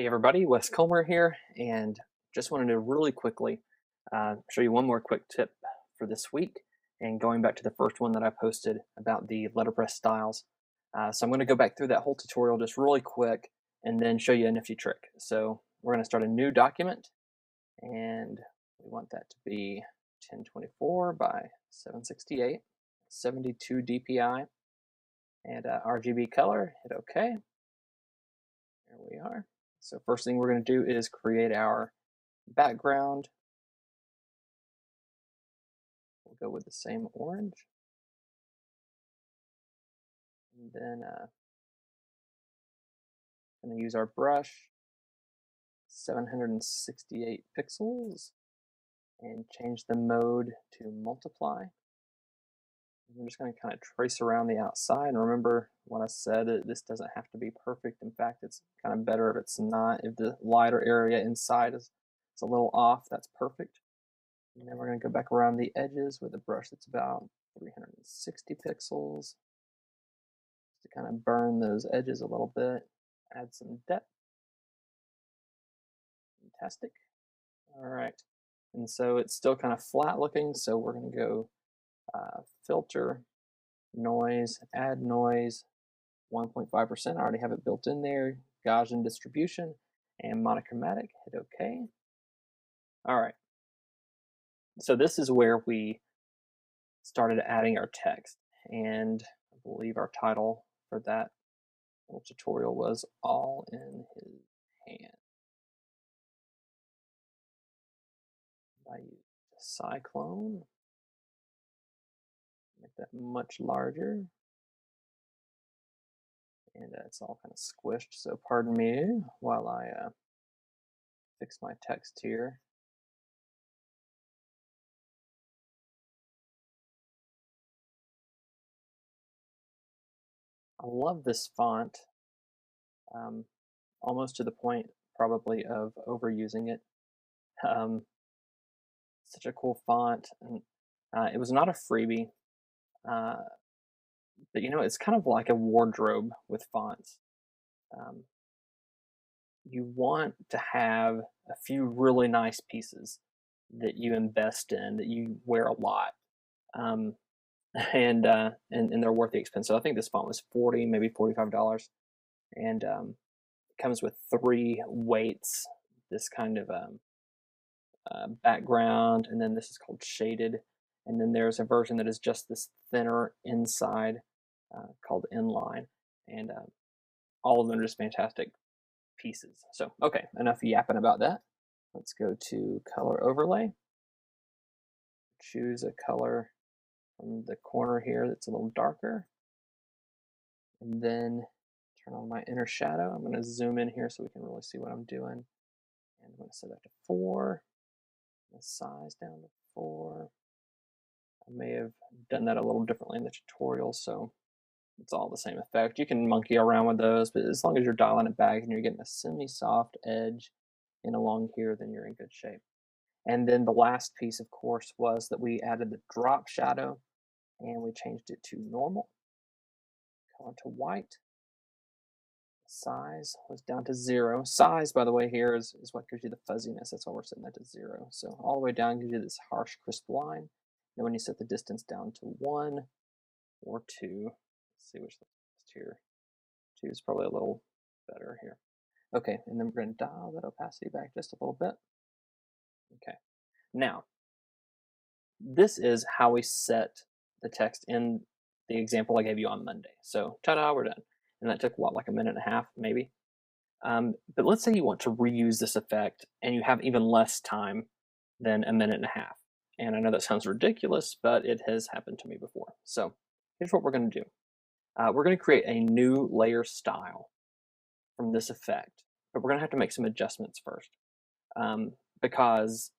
Hey everybody, Wes Comer here, and just wanted to really quickly show you one more quick tip for this week. And going back to the first one that I posted about the letterpress styles. So I'm going to go back through that whole tutorial just really quick and then show you a nifty trick. So we're going to start a new document, and we want that to be 1024 by 768, 72 dpi, and RGB color. Hit OK. There we are. So first thing we're going to do is create our background. We'll go with the same orange. And then I'm going to use our brush, 768 pixels, and change the mode to multiply. I'm just going to kind of trace around the outside. And remember what I said, that this doesn't have to be perfect. In fact, it's kind of better if it's not. If the lighter area inside is a little off, that's perfect. And then we're going to go back around the edges with a brush that's about 360 pixels to kind of burn those edges a little bit, add some depth. Fantastic. All right. And so it's still kind of flat looking, so we're going to go filter, noise, add noise, 1.5%. I already have it built in there, Gaussian distribution, and monochromatic. Hit OK. All right. So this is where we started adding our text, and I believe our title for that little tutorial was All in His Hand. I used Cyclone, make that much larger, and it's all kind of squished, so pardon me while I fix my text here. I love this font, almost to the point probably of overusing it. Such a cool font, and it was not a freebie, but you know, it's kind of like a wardrobe with fonts. You want to have a few really nice pieces that you invest in, that you wear a lot, um, and they're worth the expense. So I think this font was $40, maybe $45, and it comes with 3 weights. This kind of background, and then this is called shaded, and then there's a version that is just this thinner inside called inline, and all of them are just fantastic pieces. So okay, enough yapping about that. Let's go to color overlay, choose a color from the corner here that's a little darker, and then turn on my inner shadow. I'm going to zoom in here so we can really see what I'm doing, and I'm going to set that to 4, the size down to 4. I may have done that a little differently in the tutorial, so it's all the same effect. You can monkey around with those, but as long as you're dialing it back and you're getting a semi-soft edge in along here, then you're in good shape. And then the last piece, of course, was that we added the drop shadow, and we changed it to normal, color to white. Size was down to 0. Size, by the way, here is what gives you the fuzziness. That's why we're setting that to 0. So all the way down gives you this harsh, crisp line. Then when you set the distance down to 1 or 2, let's see which is here. 2 is probably a little better here. Okay, and then we're going to dial that opacity back just a little bit. Okay, now this is how we set the text in the example I gave you on Monday. So ta-da, we're done. And that took what, like a minute and a half, maybe? But let's say you want to reuse this effect and you have even less time than a minute and a half. And I know that sounds ridiculous, but it has happened to me before. So here's what we're going to do. We're going to create a new layer style from this effect, but we're going to have to make some adjustments first. Because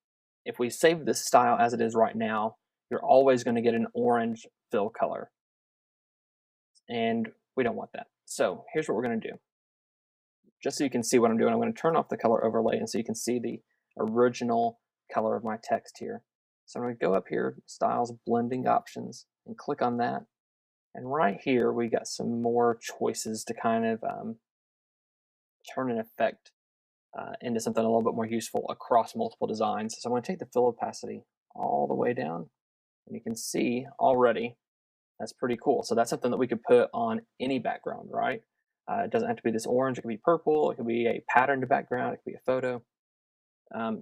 if we save this style as it is right now, you're always going to get an orange fill color. And we don't want that. So here's what we're going to do. Just so you can see what I'm doing, I'm going to turn off the color overlay, and so you can see the original color of my text here. So I'm going to go up here, Styles, Blending Options, and click on that. And right here, we got some more choices to kind of turn an effect into something a little bit more useful across multiple designs. So I'm going to take the fill opacity all the way down, and you can see already that's pretty cool. So that's something that we could put on any background, right? It doesn't have to be this orange. It could be purple. It could be a patterned background. It could be a photo.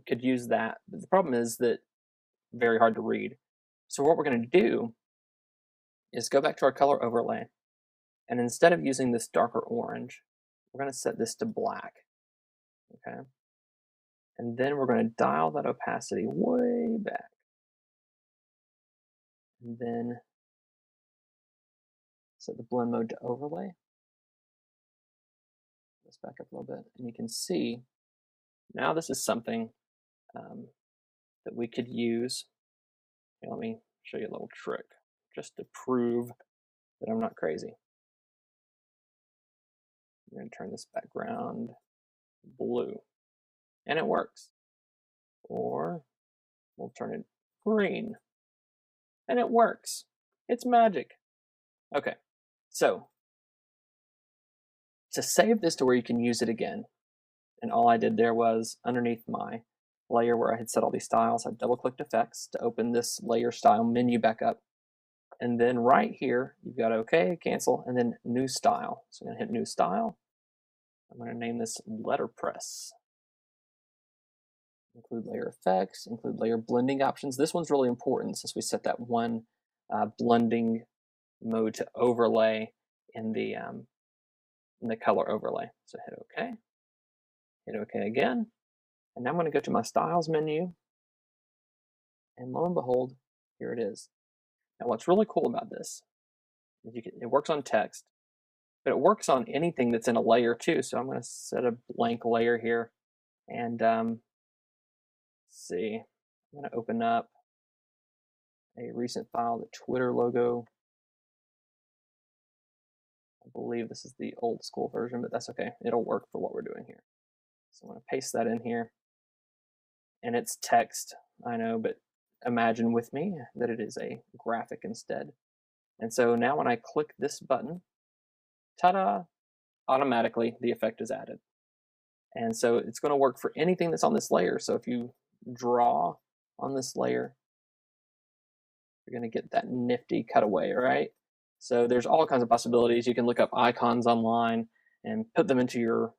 Could use that. But the problem is that very hard to read. So what we're going to do is go back to our color overlay, and instead of using this darker orange, we're going to set this to black. Okay. And then we're going to dial that opacity way back. And then set the blend mode to overlay. Let's back up a little bit. And you can see now this is something that we could use. Okay, let me show you a little trick just to prove that I'm not crazy. I'm going to turn this background blue. And it works. Or we'll turn it green. And it works. It's magic. Okay, so to save this to where you can use it again, and all I did there was underneath my layer where I had set all these styles, I double-clicked effects to open this layer style menu back up. And then right here, you've got OK, cancel, and then new style. So I'm going to hit new style. I'm going to name this Letterpress. Include layer effects, include layer blending options. This one's really important since we set that one blending mode to overlay in the color overlay. So hit OK, hit OK again, and now I'm going to go to my styles menu, and lo and behold, here it is. Now what's really cool about this is it works on text, but it works on anything that's in a layer too. So I'm going to set a blank layer here, and see, I'm going to open up a recent file, the Twitter logo. I believe this is the old school version, but that's okay. It'll work for what we're doing here. So I'm going to paste that in here. And it's text, I know, but imagine with me that it is a graphic instead. And so now when I click this button, ta-da, automatically the effect is added. And so it's going to work for anything that's on this layer. So if you draw on this layer, you're going to get that nifty cutaway, right? So there's all kinds of possibilities. You can look up icons online and put them into your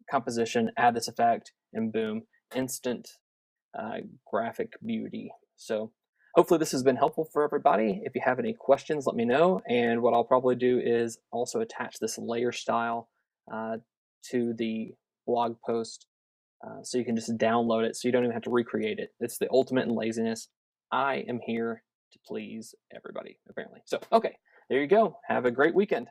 composition, add this effect, and boom, instant graphic beauty. So hopefully this has been helpful for everybody. If you have any questions, let me know. And what I'll probably do is also attach this layer style to the blog post so you can just download it so you don't even have to recreate it. It's the ultimate in laziness. I am here to please everybody, apparently. So, okay, there you go. Have a great weekend.